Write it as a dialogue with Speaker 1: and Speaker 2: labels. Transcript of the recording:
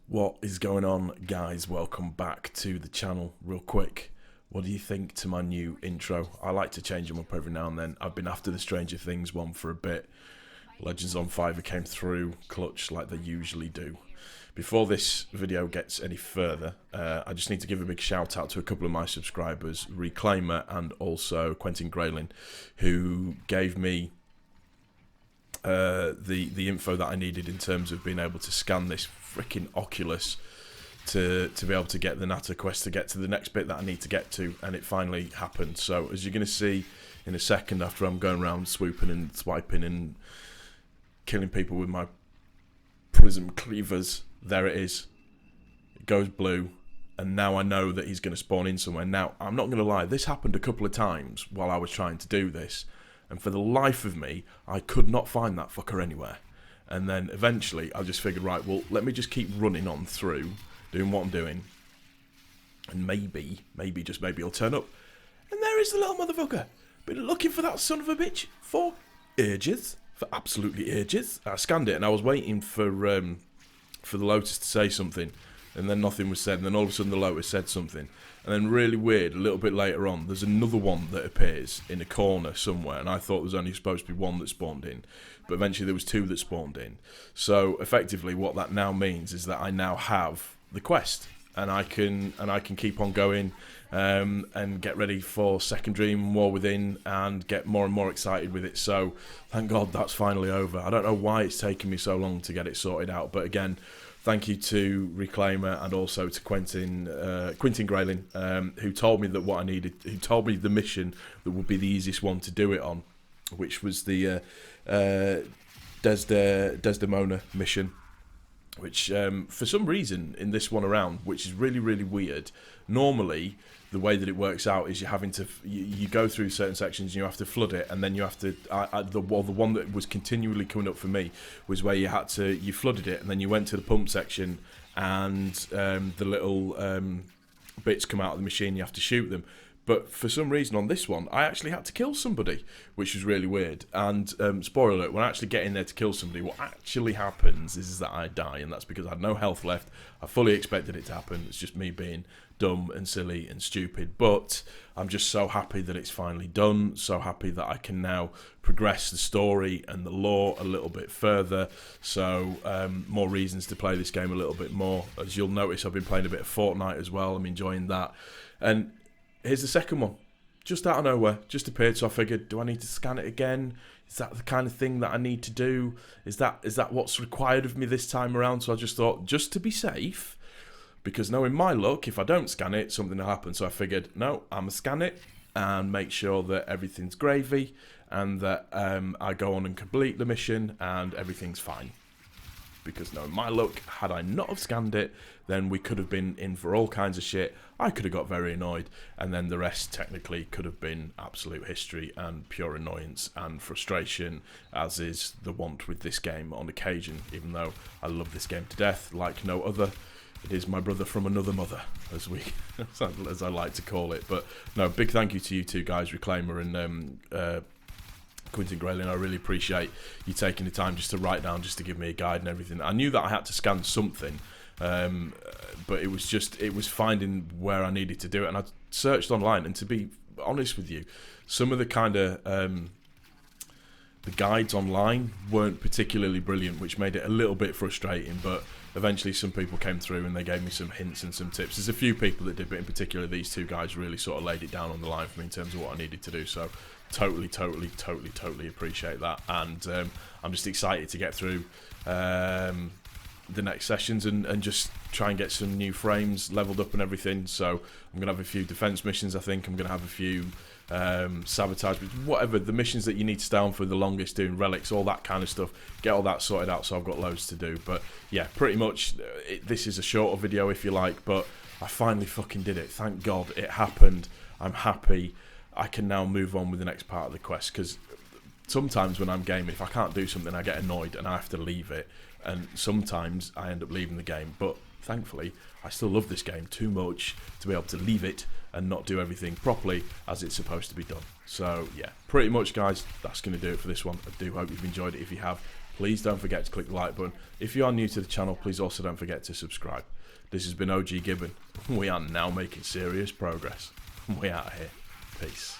Speaker 1: What is going on, guys? Welcome back to the channel. Real quick, what do you think to my new intro? I like to change them up every now and then. I've been after the Stranger Things one for a bit. Legends on Fiverr came through clutch like they usually do. Before this video gets any further, I just need to give a big shout out to a couple of my subscribers, Reclaimer and also Quentin Graylin, who gave me the info that I needed in terms of being able to scan this freaking Oculus to be able to get the NATAH quest to get to the next bit that I need to get to, and it finally happened. So as you're going to see in a second, after I'm going around swooping and swiping and killing people with my prism cleavers, there it is. It goes blue, and now I know that he's going to spawn in somewhere. Now, I'm not going to lie, this happened a couple of times while I was trying to do this, and for the life of me, I could not find that fucker anywhere. And then eventually, I just figured, right, well, let me just keep running on through, doing what I'm doing, and maybe, just maybe he'll turn up. And there is the little motherfucker. Been looking for that son of a bitch for ages, for absolutely ages. I scanned it, and I was waiting for the Lotus to say something, and then nothing was said, and then all of a sudden the Lotus said something. And then really weird, a little bit later on, there's another one that appears in a corner somewhere, and I thought there was only supposed to be one that spawned in, but eventually there was two that spawned in. So effectively what that now means is that I now have the quest, and I can keep on going and get ready for Second Dream, War Within, and get more and more excited with it. So thank God that's finally over. I don't know why it's taken me so long to get it sorted out, but again, thank you to Reclaimer and also to Quentin Graylin, who told me that what I needed, who told me the mission that would be the easiest one to do it on, which was the Desdemona mission, which for some reason in this one around, which is really, really weird, normally the way that it works out is you're having to, you go through certain sections and you have to flood it, and then you have to, the one that was continually coming up for me was where you flooded it, and then you went to the pump section, and the little bits come out of the machine, you have to shoot them. But for some reason on this one, I actually had to kill somebody, which was really weird. And spoiler alert, when I actually get in there to kill somebody, what actually happens is that I die, and that's because I had no health left. I fully expected it to happen. It's just me being dumb and silly and stupid. But I'm just so happy that it's finally done, so happy that I can now progress the story and the lore a little bit further. So more reasons to play this game a little bit more. As you'll notice, I've been playing a bit of Fortnite as well. I'm enjoying that. And here's the second one, just out of nowhere, just appeared. So I figured, do I need to scan it again? Is that the kind of thing that I need to do? Is that what's required of me this time around? So I just thought, just to be safe, because knowing my luck, if I don't scan it, something will happen. So I figured, no, I'm going to scan it and make sure that everything's gravy, and that I go on and complete the mission and everything's fine. Because knowing my luck, had I not have scanned it, then we could have been in for all kinds of shit. I could have got very annoyed, and then the rest technically could have been absolute history and pure annoyance and frustration, as is the want with this game on occasion. Even though I love this game to death, like no other, it is my brother from another mother, as I like to call it. But no, big thank you to you two guys, Reclaimer and Quentin Graylin. I really appreciate you taking the time just to write down, just to give me a guide and everything. I knew that I had to scan something, but it was finding where I needed to do it, and I searched online, and to be honest with you, some of the kind of the guides online weren't particularly brilliant, which made it a little bit frustrating. But eventually some people came through and they gave me some hints and some tips. There's a few people that did, but in particular these two guys really sort of laid it down on the line for me in terms of what I needed to do. So totally appreciate that, and I'm just excited to get through the next sessions and just try and get some new frames leveled up and everything. So I'm gonna have a few defense missions. I think I'm gonna have a few sabotage, whatever the missions that you need to stay on for the longest, doing relics, all that kind of stuff, get all that sorted out. So I've got loads to do. But yeah, pretty much this is a shorter video if you like, but I finally fucking did it. Thank God it happened. I'm happy. I can now move on with the next part of the quest, because sometimes when I'm gaming, if I can't do something, I get annoyed and I have to leave it, and sometimes I end up leaving the game. But thankfully, I still love this game too much to be able to leave it and not do everything properly as it's supposed to be done. So yeah, pretty much guys, that's going to do it for this one. I do hope you've enjoyed it. If you have, please don't forget to click the like button. If you are new to the channel, please also don't forget to subscribe. This has been OG Gibbon. We are now making serious progress. We out of here. Peace.